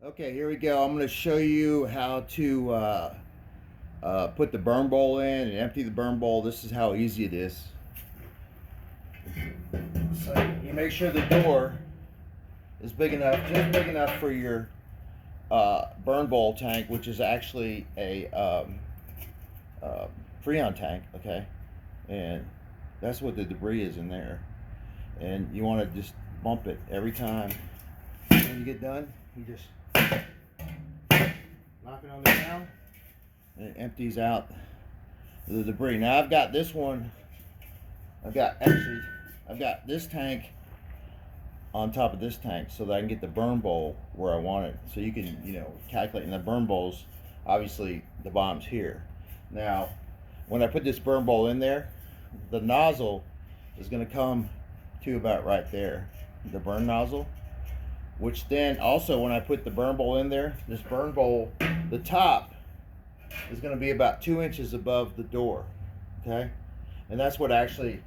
Okay, here we go. I'm going to show you how to put the burn bowl in and empty the burn bowl. This is how easy it is. So you make sure the door is big enough, just big enough for your burn bowl tank, which is actually a Freon tank, okay? And that's what the debris is in there. And you want to just bump it every time. When you get done, you just knock it on the ground and it empties out the debris. Now I've got this one, I've got this tank on top of this tank so that I can get the burn bowl where I want it. So you can, calculate. And the burn bowl's obviously the bottom's here. Now, when I put this burn bowl in there, the nozzle is going to come to about right there, the burn nozzle. Which then also, when I put the burn bowl in there, this burn bowl, the top is going to be about 2 inches above the door, okay? And that's what actually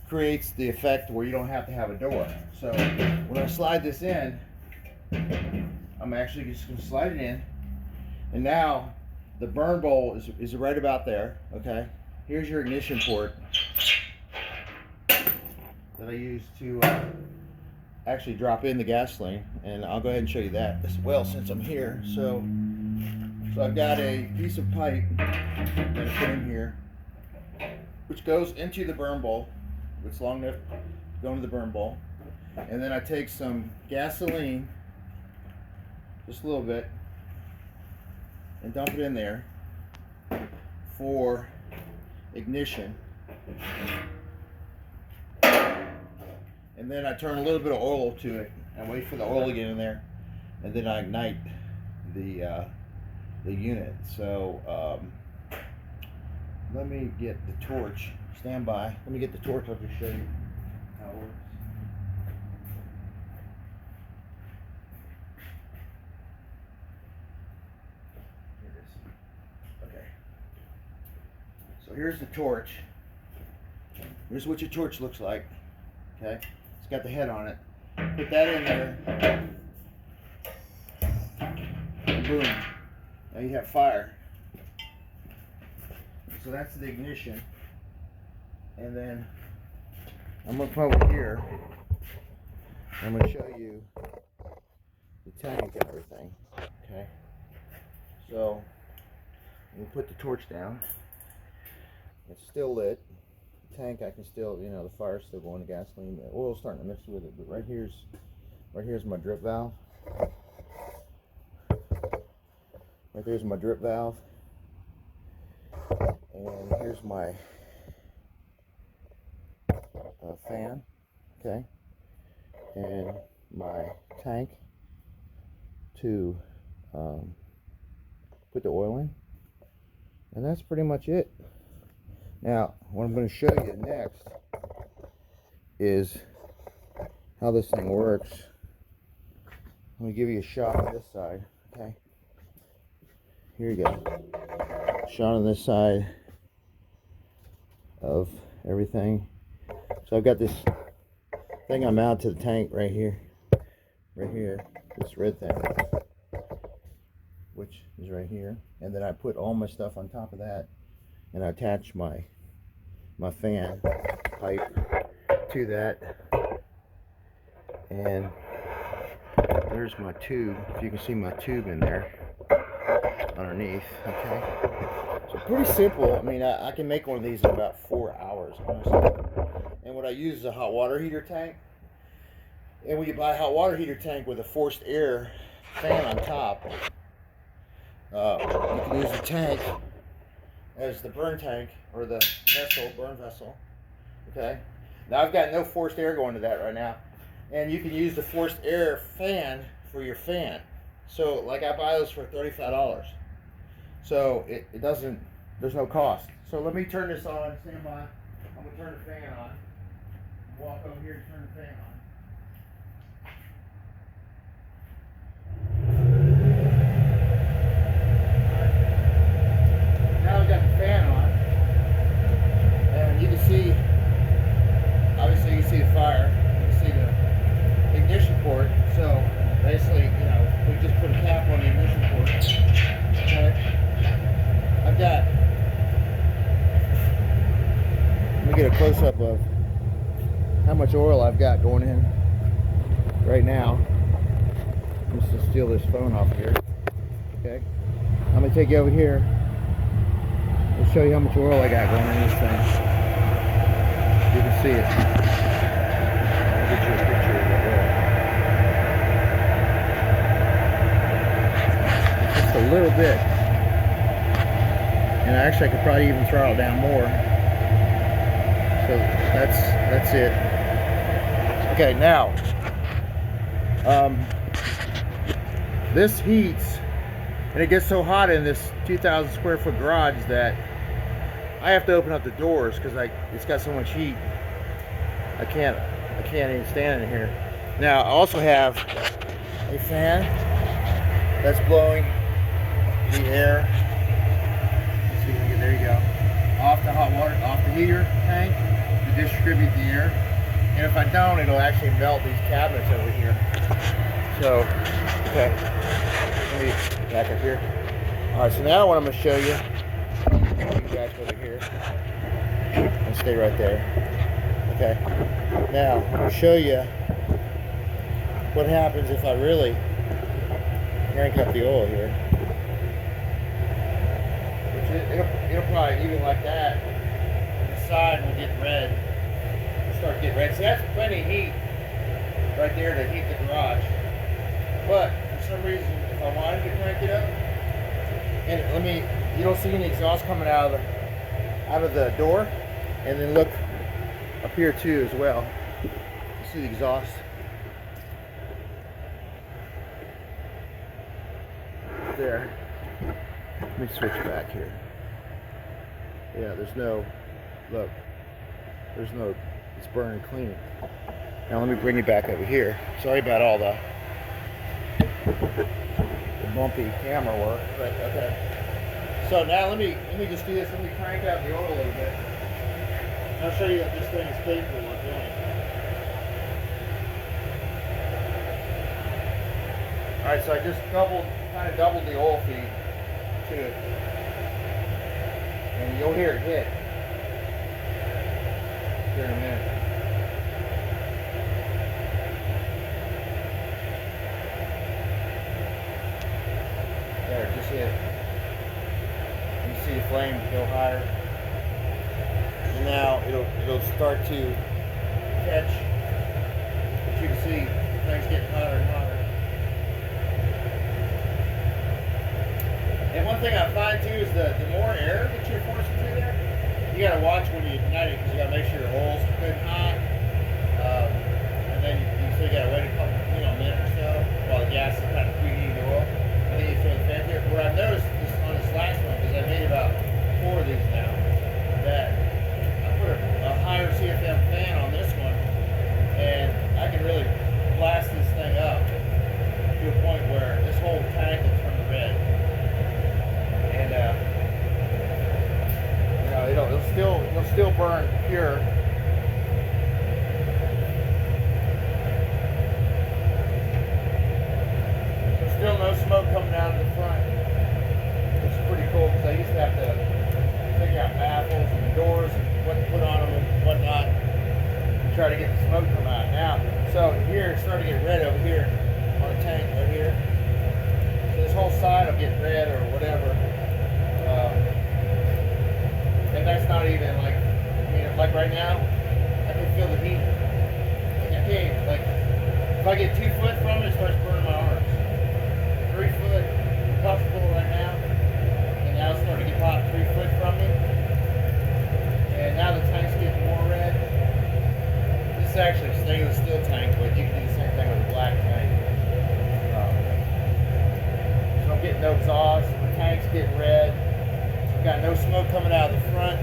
creates the effect where you don't have to have a door. So when I slide this in, I'm actually just going to slide it in, and now the burn bowl is right about there, okay? Here's your ignition port that I use to actually drop in the gasoline, and I'll go ahead and show you that as well since I'm here. So I've got a piece of pipe that I put in here, which goes into the burn bowl. It's long enough to go into the burn bowl, and then I take some gasoline, just a little bit, and dump it in there for ignition. And then I turn a little bit of oil to it and wait for the oil to get in there, and then I ignite the unit. So let me get the torch. Stand by. Let me get the torch. I'll just show you how it works. Here it is. Okay. So here's the torch. Here's what your torch looks like. Okay. It's got the head on it. Put that in there. And boom. Now you have fire. So that's the ignition. And then I'm going to come over here. I'm going to show you the tank and everything. Okay. So we put the torch down. It's still lit. Tank, I can still, the fire's still going, the gasoline, the oil's starting to mix with it. But right here's my drip valve. Right there's my drip valve, and here's my fan, okay, and my tank to put the oil in, and that's pretty much it. Now, what I'm going to show you next is how this thing works. Let me give you a shot on this side, okay? Here you go. Shot on this side of everything. So I've got this thing I mount to the tank right here, this red thing, which is right here. And then I put all my stuff on top of that, and I attach my fan pipe to that, and there's my tube. If you can see my tube in there underneath, okay? So pretty simple. I mean, I can make one of these in about 4 hours, honestly. And what I use is a hot water heater tank. And when you buy a hot water heater tank with a forced air fan on top, you can use the tank as the burn tank, or the burn vessel, okay? Now I've got no forced air going to that right now. And you can use the forced air fan for your fan. So like I buy those for $35. So it doesn't, there's no cost. So let me turn this on, stand by. I'm gonna turn the fan on. Walk over here and turn the fan on. Now I've got the fan on, and you can see, obviously you can see the fire, you can see the ignition port. So basically, we just put a much oil I've got going in right now. I'm just gonna steal this phone off here. Okay, I'm gonna take you over here. I'll show you how much oil I got going in this thing. You can see it. I'll get you a picture of the oil. Just a little bit. And actually I could probably even throttle down more. So that's it. Okay, now this heats, and it gets so hot in this 2,000 square foot garage that I have to open up the doors because it's got so much heat. I can't even stand in here. Now I also have a fan that's blowing the air. So there you go. Off the hot water, off the heater tank to distribute the air. And if I don't, it'll actually melt these cabinets over here. So, okay. Let me back up here. Alright, so now what I'm going to show you, you guys over here, and stay right there. Okay. Now, I'm going to show you what happens if I really crank up the oil here. It'll probably, even like that, the side will get red. It'll start getting red. So that's plenty of heat right there to heat the garage. But for some reason, if I wanted to crank it up, and you don't see any exhaust coming out of the door, and then look up here too as well. You see the exhaust. There. Let me switch back here. Yeah, it's burning clean. Now let me bring you back over here. Sorry about all the bumpy camera work, but okay. So now let me just do this. Let me crank out the oil a little bit. I'll show you what this thing is capable of doing. Alright, so I just kind of doubled the oil feed to it. And you'll hear it hit here in a minute. There, it just hit. You see the flame go higher. And now it'll start to catch. But you can see the thing's getting hotter and hotter. And one thing I find too is the more air that you're forcing through there, you gotta watch when you ignite it because you gotta make sure your oil's good and hot. And then you still gotta wait a minute or so while the gas is kind of preheating the oil. And then you throw the fan here. What I've noticed on this last one, because I made about 4 of these now, that I put a higher CFM fan on this one, and I can really blast this thing up to a point where this whole tank will turn red. And it'll still burn pure. There's still no smoke coming out of the front, which is pretty cool because I used to have to figure out baffles and doors and what to put on them and whatnot and try to get the smoke come out. Now, so here it's starting to get red over here on the tank right here. So this whole side will get red or whatever. And that's not even like, like right now, I can feel the heat. Like I can't, if I get 2 foot from it, it starts burning my arms. 3 foot, I'm comfortable right now. And now it's starting to get hot 3 foot from me. And now the tank's getting more red. This is actually a stainless steel tank, but you can do the same thing with a black tank. So I'm getting no exhaust, the tank's getting red. I've got no smoke coming out of the front.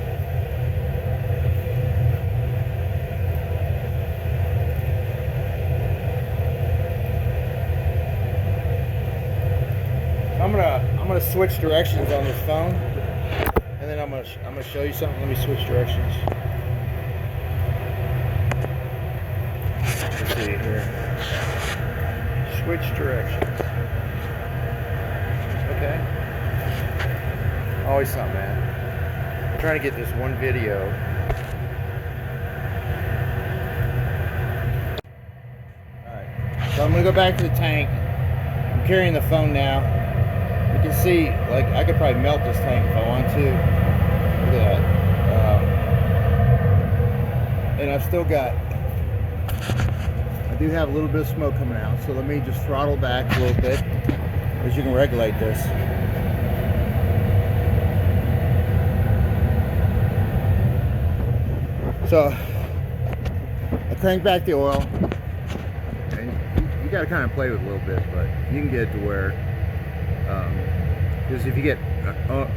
I'm gonna switch directions on this phone, and then I'm gonna show you something. Let me switch directions. Let's see here. Switch directions. Okay. Always something, man. I'm trying to get this one video gonna go back to the tank. I'm carrying the phone now. You can see, like, I could probably melt this tank if I want to. Look at that. And I've still got, I do have a little bit of smoke coming out, so let me just throttle back a little bit, as you can regulate this. So I crank back the oil, and you got to kind of play with it a little bit, but you can get it to where, because if you get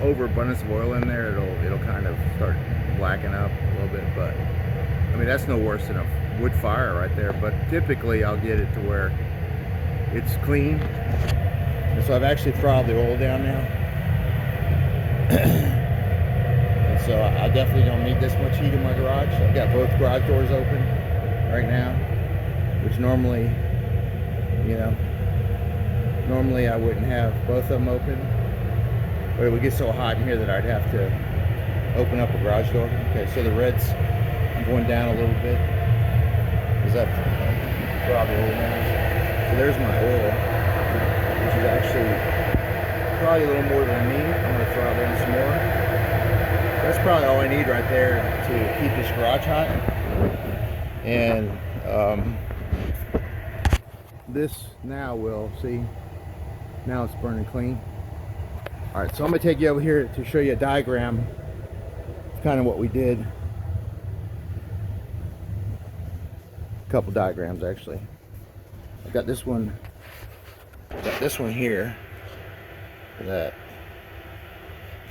overabundance of oil in there, it'll kind of start blacking up a little bit. But I mean, that's no worse than a wood fire right there. But typically I'll get it to where it's clean, and so I've actually throttled the oil down now. So I definitely don't need this much heat in my garage. I've got both garage doors open right now, which normally, you know, normally I wouldn't have both of them open, but it would get so hot in here that I'd have to open up a garage door. Okay, so the red's going down a little bit. Is that probably oil now? So there's my oil, which is actually probably a little more than I need. I'm going to throttle in some more. That's probably all I need right there to keep this garage hot. And this now will, see, now it's burning clean. All right, so I'm gonna take you over here to show you a diagram. It's kind of what we did. A couple diagrams actually. I got this one here that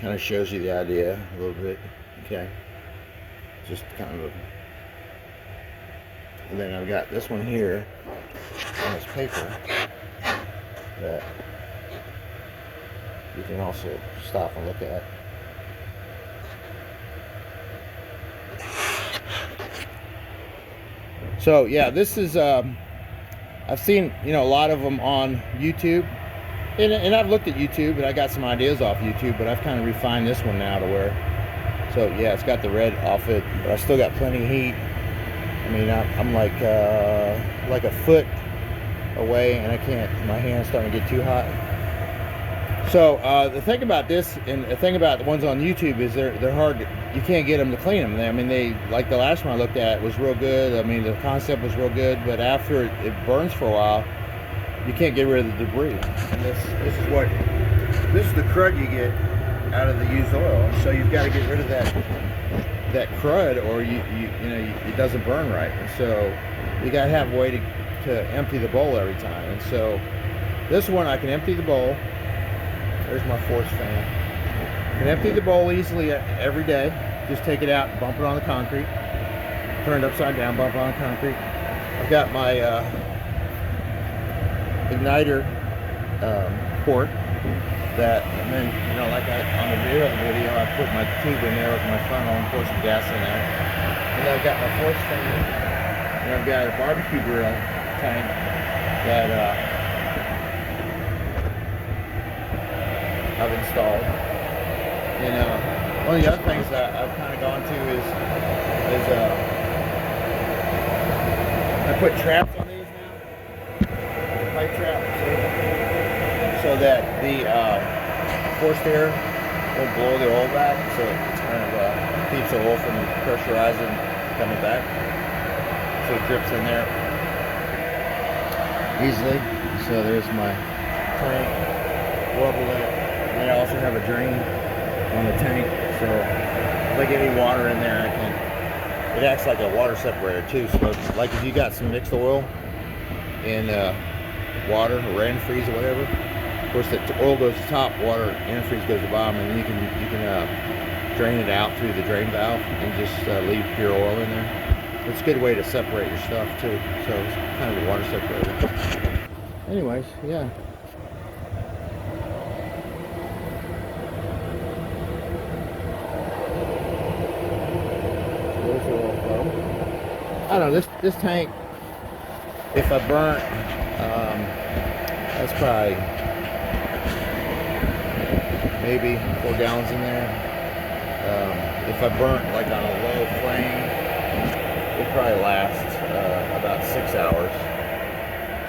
kind of shows you the idea a little bit. Okay, just kind of and then I've got this one here on this paper that you can also stop and look at. So yeah, this is I've seen, you know, a lot of them on YouTube, and I've looked at YouTube and I got some ideas off YouTube, but I've kind of refined this one now to where, so yeah, it's got the red off it, but I still got plenty of heat. I mean, I'm like a foot away, and I can't, my hand's starting to get too hot. So the thing about this, and the thing about the ones on YouTube, is they're hard. You can't get them to clean them. I mean, they, like the last one I looked at was real good. I mean, the concept was real good, but after it burns for a while, you can't get rid of the debris. And this is the crud you get out of the used oil. So you've got to get rid of that crud, or you know, it doesn't burn right. And so you got to have a way to empty the bowl every time. And so this one, I can empty the bowl. There's my force fan. I can empty the bowl easily every day. Just take it out and bump it on the concrete. Turn it upside down, bump it on the concrete. I've got my igniter port that, and then, you know, like on the rear of the video, I put my tube in there with my funnel and pour some gas in there. And then I've got my force fan, and I've got a barbecue grill tank that I've installed. You know, one of the other things that I've kind of gone to is I put traps on these now, pipe trap, so that the forced air won't blow the oil back, so it kind of keeps the oil from pressurizing coming back, so it drips in there easily. So there's my tank, level it. And I also have a drain on the tank, so if I get any water in there, it acts like a water separator too. So like if you got some mixed oil in water or antifreeze or whatever, of course the oil goes to the top, water antifreeze goes to the bottom, and then you can drain it out through the drain valve and just leave pure oil in there. It's a good way to separate your stuff too. So it's kind of a water separator. Anyways, yeah. I don't know, this tank, if I burnt, that's probably maybe 4 gallons in there. If I burnt like on a low flame, it probably lasts about 6 hours.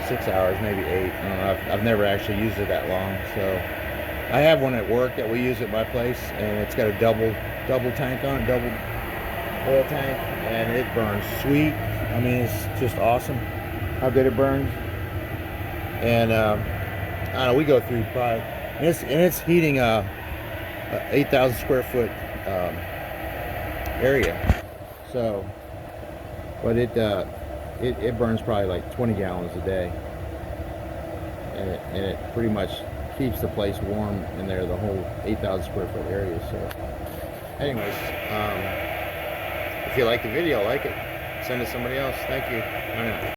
6 hours, maybe 8. I don't know. I've never actually used it that long. So I have one at work that we use at my place, and it's got a double tank on it, double oil tank, and it burns sweet. I mean, it's just awesome how good it burns. And I don't know, we go through probably, and it's heating a 8,000 square foot area. So, but it burns probably like 20 gallons a day, and it pretty much keeps the place warm in there, the whole 8,000 square foot area. So, anyways, if you like the video, like it, send it to somebody else. Thank you. Bye now.